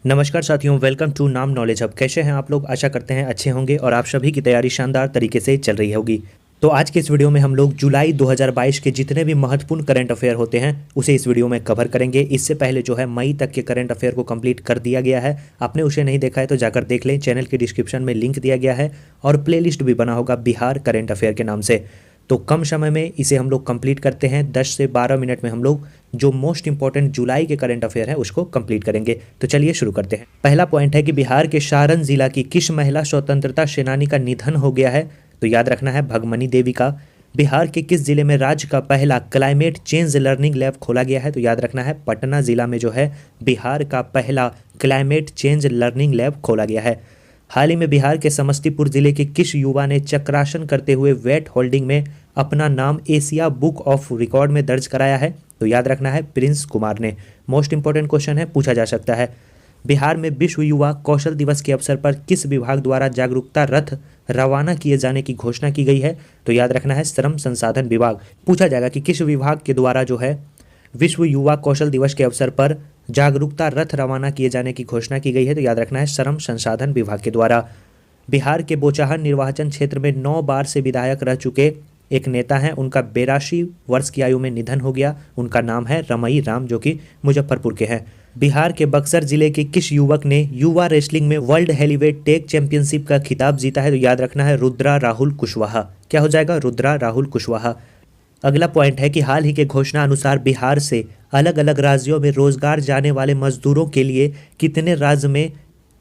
नमस्कार साथियों, welcome to नाम नॉलेज हब। कैसे हैं आप लोग? आशा करते हैं अच्छे होंगे और आप सभी की तैयारी शानदार तरीके से चल रही होगी। तो आज के इस वीडियो में हम लोग जुलाई 2022 के जितने भी महत्वपूर्ण करंट अफेयर होते हैं उसे इस वीडियो में कवर करेंगे। इससे पहले जो है मई तक के करंट अफेयर को कंप्लीट कर दिया गया है। आपने उसे नहीं देखा है तो जाकर देख लें, चैनल के डिस्क्रिप्शन में लिंक दिया गया है और प्लेलिस्ट भी बना होगा बिहार करंट अफेयर के नाम से। तो कम समय में इसे हम लोग कंप्लीट करते हैं। 10 से 12 मिनट में हम लोग जो मोस्ट इंपॉर्टेंट जुलाई के करंट अफेयर है उसको कंप्लीट करेंगे। तो चलिए शुरू करते हैं। पहला पॉइंट है कि बिहार के सारण जिला की किस महिला स्वतंत्रता सेनानी का निधन हो गया है? तो याद रखना है भगमनी देवी का। बिहार के किस जिले में राज्य का पहला क्लाइमेट चेंज लर्निंग लैब खोला गया है? तो याद रखना है पटना जिला में जो है बिहार का पहला क्लाइमेट चेंज लर्निंग लैब खोला गया है। हाल ही में बिहार के समस्तीपुर जिले के किस युवा ने चक्रासन करते हुए वेट होल्डिंग में अपना नाम एशिया बुक ऑफ रिकॉर्ड में दर्ज कराया है? तो याद रखना है प्रिंस कुमार ने। मोस्ट इंपॉर्टेंट क्वेश्चन है, पूछा जा सकता है। बिहार में विश्व युवा कौशल दिवस के अवसर पर किस विभाग द्वारा जागरूकता रथ रवाना किए जाने की घोषणा की गई है? तो याद रखना है श्रम संसाधन विभाग। पूछा जाएगा कि किस विभाग के द्वारा जो है विश्व युवा कौशल दिवस के अवसर पर जागरूकता रथ रवाना किए जाने की घोषणा की गई है? तो याद रखना है श्रम संसाधन विभाग के द्वारा। बिहार के बोचाहन निर्वाचन क्षेत्र में 9 बार से विधायक रह चुके एक नेता हैं, उनका 82 वर्ष की आयु में निधन हो गया। उनका नाम है रमई राम, जो कि मुजफ्फरपुर के हैं। बिहार के बक्सर जिले के किस युवक ने युवा रेसलिंग में वर्ल्ड हेवीवेट टेक चैंपियनशिप का खिताब जीता है? तो याद रखना है रुद्रा राहुल कुशवाहा। क्या हो जाएगा? रुद्रा राहुल कुशवाहा। अगला पॉइंट है कि हाल ही के घोषणा अनुसार बिहार से अलग अलग राज्यों में रोजगार जाने वाले मजदूरों के लिए कितने राज्य में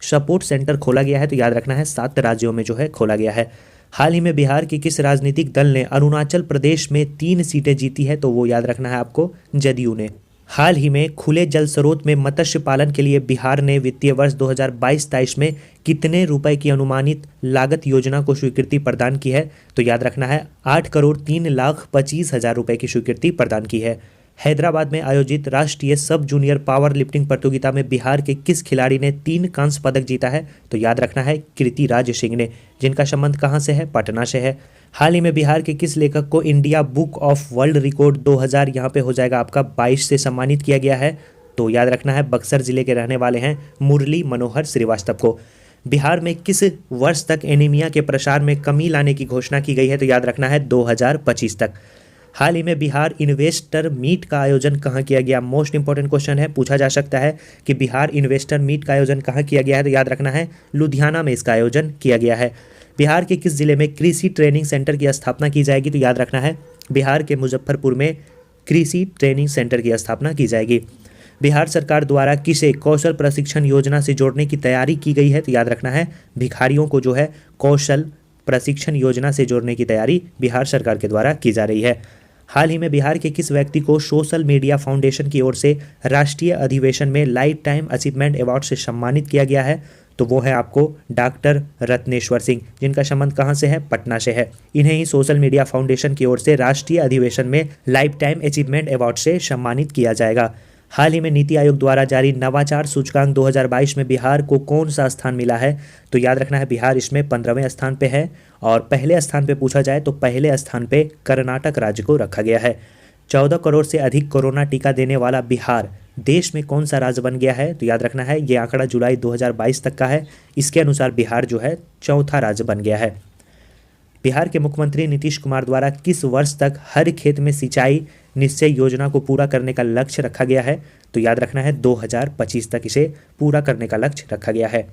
सपोर्ट सेंटर खोला गया है? तो याद रखना है 7 राज्यों में जो है खोला गया है। हाल ही में बिहार के किस राजनीतिक दल ने अरुणाचल प्रदेश में 3 सीटें जीती है? तो वो याद रखना है आपको जदयू ने। हाल ही में खुले जल स्रोत में मत्स्य पालन के लिए बिहार ने वित्तीय वर्ष 2022-23 में कितने रुपए की अनुमानित लागत योजना को स्वीकृति प्रदान की है? तो याद रखना है 8,03,25,000 रुपए की स्वीकृति प्रदान की है। हैदराबाद में आयोजित राष्ट्रीय सब जूनियर पावर लिफ्टिंग प्रतियोगिता में बिहार के किस खिलाड़ी ने 3 कांस्य पदक जीता है? तो याद रखना है कीर्ति राज सिंह ने, जिनका संबंध कहां से है? पटना से है। हाल ही में बिहार के किस लेखक को India book of world record 2000 यहाँ पे हो जाएगा आपका 22 से सम्मानित किया गया है? तो याद रखना है बक्सर जिले के रहने वाले हैं मुरली मनोहर श्रीवास्तव को। बिहार में किस वर्ष तक एनीमिया के प्रसार में कमी लाने की घोषणा की गई है? तो याद रखना है 2025 तक। हाल ही में बिहार इन्वेस्टर मीट का आयोजन कहाँ किया गया? मोस्ट इंपॉर्टेंट क्वेश्चन है, पूछा जा सकता है कि बिहार इन्वेस्टर मीट का आयोजन कहाँ किया गया है? तो याद रखना है लुधियाना में इसका आयोजन किया गया है। बिहार के किस जिले में कृषि ट्रेनिंग सेंटर की स्थापना की जाएगी? तो याद रखना है बिहार के मुजफ्फरपुर में कृषि ट्रेनिंग सेंटर की स्थापना की जाएगी। बिहार सरकार द्वारा किसे कौशल प्रशिक्षण योजना से जोड़ने की तैयारी की गई है? तो याद रखना है भिखारियों को जो है कौशल प्रशिक्षण योजना से जोड़ने की तैयारी बिहार सरकार के द्वारा की जा रही है। हाल ही में बिहार के किस व्यक्ति को सोशल मीडिया फाउंडेशन की ओर से राष्ट्रीय अधिवेशन में लाइफ टाइम अचीवमेंट अवार्ड से सम्मानित किया गया है? तो वो है आपको डॉक्टर रत्नेश्वर सिंह, जिनका संबंध कहां से है? पटना से है। इन्हें ही सोशल मीडिया फाउंडेशन की ओर से राष्ट्रीय अधिवेशन में लाइफ टाइम अचीवमेंट अवार्ड से सम्मानित किया जाएगा। हाल ही में नीति आयोग द्वारा जारी नवाचार सूचकांक 2022 में बिहार को कौन सा स्थान मिला है? तो याद रखना है बिहार इसमें 15वें स्थान पे है और पहले स्थान पे पूछा जाए तो पहले स्थान पे कर्नाटक राज्य को रखा गया है। 14 करोड़ से अधिक कोरोना टीका देने वाला बिहार देश में कौन सा राज्य बन गया है? तो याद रखना है ये आंकड़ा जुलाई 2022 तक का है। इसके अनुसार बिहार जो है 4था राज्य बन गया है। बिहार के मुख्यमंत्री नीतीश कुमार द्वारा किस वर्ष तक हर खेत में सिंचाई निश्चय योजना को पूरा करने का लक्ष्य रखा गया है? तो याद रखना है 2025 तक इसे पूरा करने का लक्ष्य रखा गया है।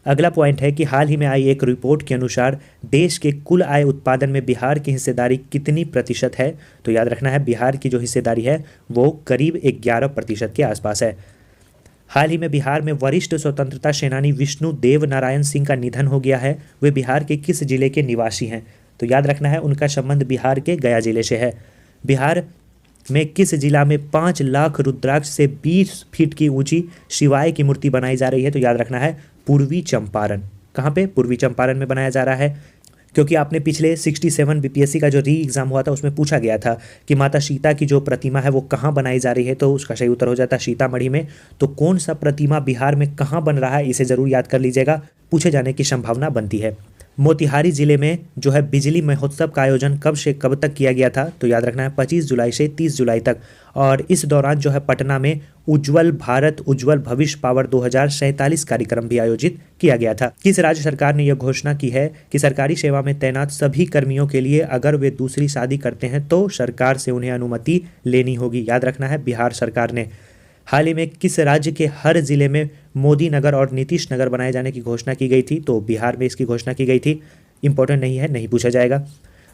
अगला पॉइंट है कि हाल ही में आई एक रिपोर्ट के अनुसार देश के कुल आय उत्पादन में बिहार की हिस्सेदारी कितनी प्रतिशत है? तो याद रखना है बिहार की जो हिस्सेदारी है वो करीब 11% के आसपास है। हाल ही में बिहार में वरिष्ठ स्वतंत्रता सेनानी विष्णु देव नारायण सिंह का निधन हो गया है। वे बिहार के किस जिले के निवासी हैं? तो याद रखना है उनका संबंध बिहार के गया जिले से है। बिहार में किस जिला में 5 लाख रुद्राक्ष से 20 फीट की ऊंची शिवाय की मूर्ति बनाई जा रही है? तो याद रखना है पूर्वी चंपारण। कहाँ पे? पूर्वी चंपारण में बनाया जा रहा है, क्योंकि आपने पिछले 67 बीपीएससी का जो री एग्जाम हुआ था उसमें पूछा गया था कि माता सीता की जो प्रतिमा है वो कहाँ बनाई जा रही है, तो उसका सही उत्तर हो जाता है सीतामढ़ी में। तो कौन सा प्रतिमा बिहार में कहाँ बन रहा है इसे जरूर याद कर लीजिएगा, पूछे जाने की संभावना बनती है। मोतिहारी जिले में जो है बिजली महोत्सव का आयोजन कब से कब तक किया गया था? तो याद रखना है 25 जुलाई से 30 जुलाई तक। और इस दौरान जो है पटना में उज्जवल भारत उज्जवल भविष्य पावर 2047 कार्यक्रम भी आयोजित किया गया था। किस राज्य सरकार ने यह घोषणा की है कि सरकारी सेवा में तैनात सभी कर्मियों के लिए अगर वे दूसरी शादी करते हैं तो सरकार से उन्हें अनुमति लेनी होगी? याद रखना है, बिहार सरकार ने। हाल ही में किस राज्य के हर जिले में मोदी नगर और नीतीश नगर बनाए जाने की घोषणा की गई थी? तो बिहार में इसकी घोषणा की गई थी। इंपॉर्टेंट नहीं है, नहीं पूछा जाएगा।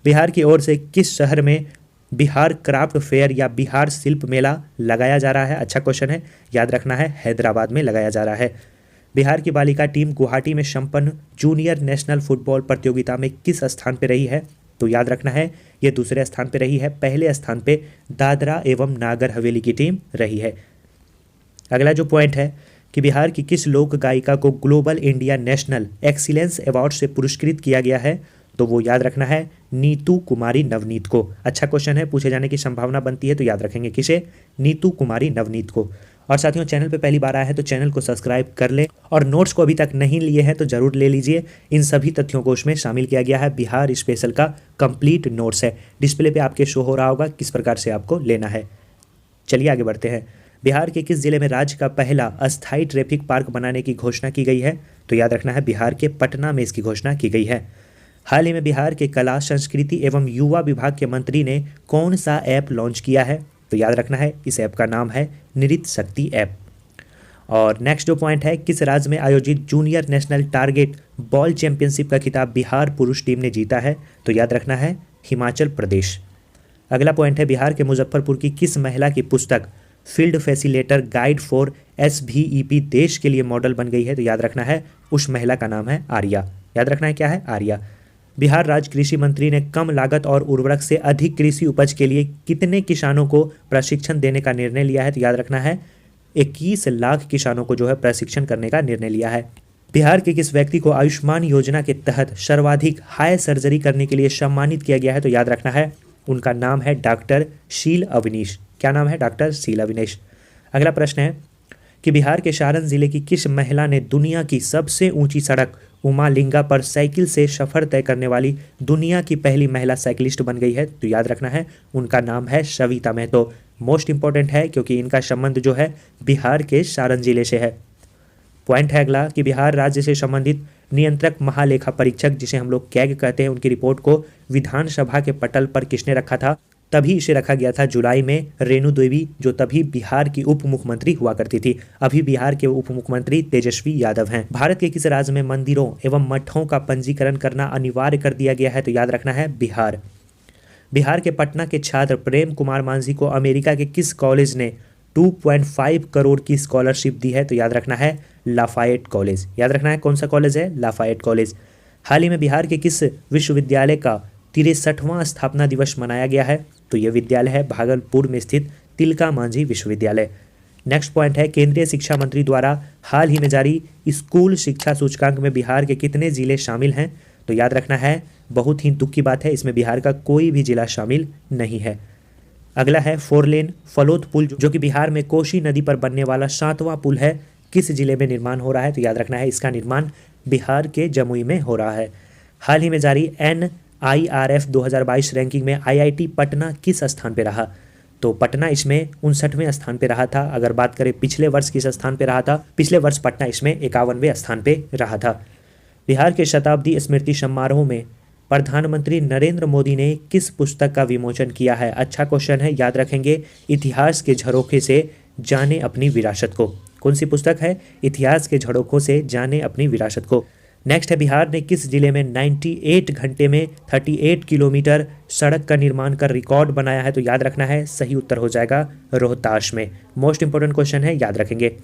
बिहार की ओर से किस शहर में बिहार क्राफ्ट फेयर या बिहार शिल्प मेला लगाया जा रहा है? अच्छा क्वेश्चन है, याद रखना है, हैदराबाद में लगाया जा रहा है। बिहार की बालिका टीम गुवाहाटी में संपन्न जूनियर नेशनल फुटबॉल प्रतियोगिता में किस स्थान पर रही है? तो याद रखना है, ये दूसरे स्थान पर रही है। पहले स्थान पे दादरा एवं नागर हवेली की टीम रही है। अगला जो पॉइंट है कि बिहार की किस लोक गायिका को global India national excellence award से पुरस्कृत किया गया है? तो वो याद रखना है, नीतू कुमारी नवनीत को। अच्छा क्वेश्चन है, पूछे जाने की संभावना बनती है, तो याद रखेंगे किसे? नीतू कुमारी नवनीत को। और साथियों, चैनल पे पहली बार आया है तो चैनल को सब्सक्राइब कर लें और नोट्स को अभी तक नहीं लिए हैं तो जरूर ले लीजिए। इन सभी तथ्यों को उसमें शामिल किया गया है। बिहार स्पेशल का कंप्लीट नोट्स है, डिस्प्ले पे आपके शो हो रहा होगा किस प्रकार से आपको लेना है। चलिए आगे बढ़ते हैं। बिहार के किस जिले में राज्य का पहला अस्थायी ट्रैफिक पार्क बनाने की घोषणा की गई है? तो याद रखना है, बिहार के पटना में इसकी घोषणा की गई है। हाल ही में बिहार के कला संस्कृति एवं युवा विभाग के मंत्री ने कौन सा ऐप लॉन्च किया है? तो याद रखना है, इस ऐप का नाम है नृत्य शक्ति ऐप। और नेक्स्ट जो पॉइंट है, किस राज्य में आयोजित junior national target ball championship का खिताब बिहार पुरुष टीम ने जीता है? तो याद रखना है, हिमाचल प्रदेश। अगला पॉइंट है, बिहार के मुजफ्फरपुर की किस महिला की पुस्तक field facilitator guide for SVEP देश के लिए मॉडल बन गई है? तो याद रखना है, उस महिला का नाम है आर्या। याद रखना है, क्या है? आर्या। बिहार राज्य कृषि मंत्री ने कम लागत और उर्वरक से अधिक कृषि उपज के लिए कितने किसानों को प्रशिक्षण देने का निर्णय लिया है? तो याद रखना है, 21 लाख किसानों को जो है प्रशिक्षण करने का निर्णय लिया है। बिहार के किस व्यक्ति को आयुष्मान योजना के तहत सर्वाधिक हाई सर्जरी करने के लिए सम्मानित किया गया है? तो याद रखना है, उनका नाम है डॉक्टर शील अवनीश। क्या नाम है? डॉक्टर शील अवनीश। अगला प्रश्न है कि बिहार के सारण जिले की किस महिला ने दुनिया की सबसे ऊंची सड़क उमालिंगा पर साइकिल से सफर तय करने वाली दुनिया की पहली महिला साइकिलिस्ट बन गई है? तो याद रखना है, उनका नाम है सविता महतो। मोस्ट इंपॉर्टेंट है क्योंकि इनका संबंध जो है बिहार के सारण जिले से है। पॉइंट है अगला कि बिहार राज्य से संबंधित नियंत्रक महालेखा परीक्षक, जिसे हम लोग कैग कहते हैं, उनकी रिपोर्ट को विधानसभा के पटल पर किसने रखा था? तभी इसे रखा गया था जुलाई में रेणु देवी, जो तभी बिहार की उप मुख्यमंत्री हुआ करती थी। अभी बिहार के उप मुख्यमंत्री तेजस्वी यादव हैं। भारत के किस राज्य में मंदिरों एवं मठों का पंजीकरण करना अनिवार्य कर दिया गया है? तो याद रखना है, बिहार। बिहार के पटना के छात्र प्रेम कुमार मांझी को अमेरिका के किस कॉलेज ने 2.5 करोड़ की स्कॉलरशिप दी है? तो याद रखना है, लाफायेट कॉलेज। याद रखना है, कौन सा कॉलेज है? Lafayette college. हाल ही में बिहार के किस विश्वविद्यालय का 63वां स्थापना दिवस मनाया गया है? तो यह विद्यालय है भागलपुर में स्थित तिलका मांझी विश्वविद्यालय। नेक्स्ट पॉइंट है, केंद्रीय शिक्षा मंत्री द्वारा हाल ही में जारी स्कूल शिक्षा सूचकांक में बिहार के कितने जिले शामिल हैं? तो याद रखना है, बहुत ही दुख की बात है, इसमें बिहार का कोई भी जिला शामिल नहीं है। अगला है 4 लेन फलोद पुल, जो कि बिहार में कोसी नदी पर बनने वाला 7वां पुल है, किस जिले में निर्माण हो रहा है? तो याद रखना है, इसका निर्माण बिहार के जमुई में हो रहा है। हाल ही में जारी NIRF 2022 रैंकिंग में IIT पटना किस स्थान पे रहा? तो पटना इसमें 59वें स्थान पे रहा था। अगर बात करें पिछले वर्ष किस स्थान पे रहा था? पिछले वर्ष पटना इसमें 51वें स्थान पे रहा था। बिहार के शताब्दी स्मृति समारोह में प्रधानमंत्री नरेंद्र मोदी ने किस पुस्तक का विमोचन किया है? अच्छा क्वेश्चन है, याद रखेंगे, इतिहास के झरोखे से जाने अपनी विरासत को। कौन सी पुस्तक है? इतिहास के झरोखों से जाने अपनी विरासत को। नेक्स्ट है, बिहार ने किस जिले में 98 घंटे में 38 किलोमीटर सड़क का निर्माण कर रिकॉर्ड बनाया है? तो याद रखना है, सही उत्तर हो जाएगा रोहतास में। मोस्ट इंपोर्टेंट क्वेश्चन है, याद रखेंगे।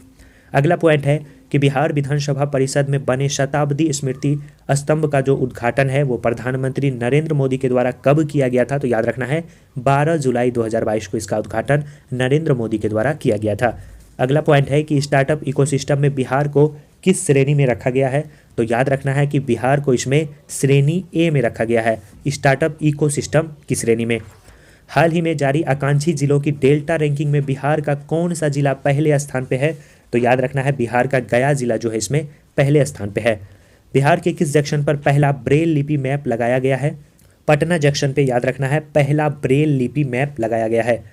अगला पॉइंट है कि बिहार विधानसभा परिषद में बने शताब्दी स्मृति स्तंभ का जो उद्घाटन है वो प्रधानमंत्री नरेंद्र मोदी के द्वारा कब किया गया था? तो याद रखना है, 12 जुलाई 2022 को इसका उद्घाटन नरेंद्र मोदी के द्वारा किया गया था। अगला पॉइंट है कि स्टार्टअप इकोसिस्टम में बिहार को किस श्रेणी में रखा गया है? तो याद रखना है कि बिहार को इसमें श्रेणी A में रखा गया है, स्टार्टअप इकोसिस्टम की श्रेणी में। हाल ही में जारी आकांक्षी जिलों की डेल्टा रैंकिंग में बिहार का कौन सा जिला पहले स्थान पे है? तो याद रखना है, बिहार का गया जिला जो है इसमें पहले स्थान पे है। बिहार के किस जंक्शन पर पहला ब्रेल लिपि मैप लगाया गया है? पटना जंक्शन पे याद रखना है, पहला ब्रेल लिपि मैप लगाया गया है।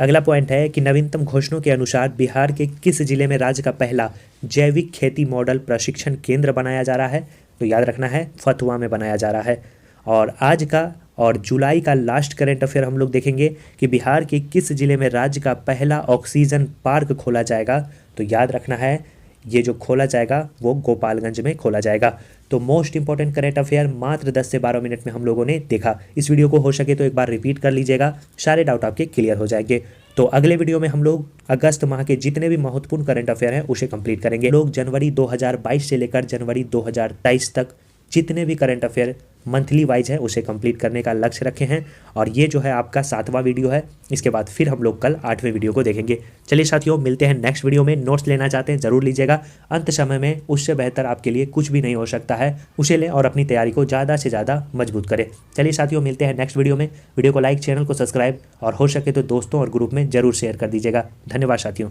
अगला पॉइंट है कि नवीनतम घोषणाओं के अनुसार बिहार के किस जिले में राज्य का पहला जैविक खेती मॉडल प्रशिक्षण केंद्र बनाया जा रहा है? तो याद रखना है फतुआ में बनाया जा रहा है। और आज का और जुलाई का लास्ट करंट अफेयर हम लोग देखेंगे कि बिहार के किस जिले में राज्य का पहला ऑक्सीजन पार्क खोला जाएगा? तो याद रखना है ये जो खोला जाएगा वो गोपालगंज में खोला जाएगा। तो मोस्ट इंपॉर्टेंट करंट अफेयर मात्र 10 से 12 मिनट में हम लोगों ने देखा। इस वीडियो को हो सके तो एक बार रिपीट कर लीजिएगा, सारे डाउट आपके क्लियर हो जाएंगे। तो अगले वीडियो में हम लोग अगस्त माह के जितने भी महत्वपूर्ण करंट अफेयर हैं उसे कंप्लीट करेंगे। लोग जनवरी 2022 से लेकर जनवरी 2023 तक जितने भी करंट अफेयर मंथली वाइज है उसे कंप्लीट करने का लक्ष्य रखे हैं। और ये जो है आपका 7वां वीडियो है। इसके बाद फिर हम लोग कल 8वें वीडियो को देखेंगे। चलिए साथियों, मिलते हैं नेक्स्ट वीडियो में। नोट्स लेना चाहते हैं ज़रूर लीजिएगा, अंत समय में उससे बेहतर आपके लिए कुछ भी नहीं हो सकता है। उसे लें और अपनी तैयारी को ज़्यादा से ज़्यादा मजबूत करें। चलिए साथियों, मिलते हैं नेक्स्ट वीडियो में। वीडियो को लाइक, चैनल को सब्सक्राइब और हो सके तो दोस्तों और ग्रुप में ज़रूर शेयर कर दीजिएगा। धन्यवाद साथियों।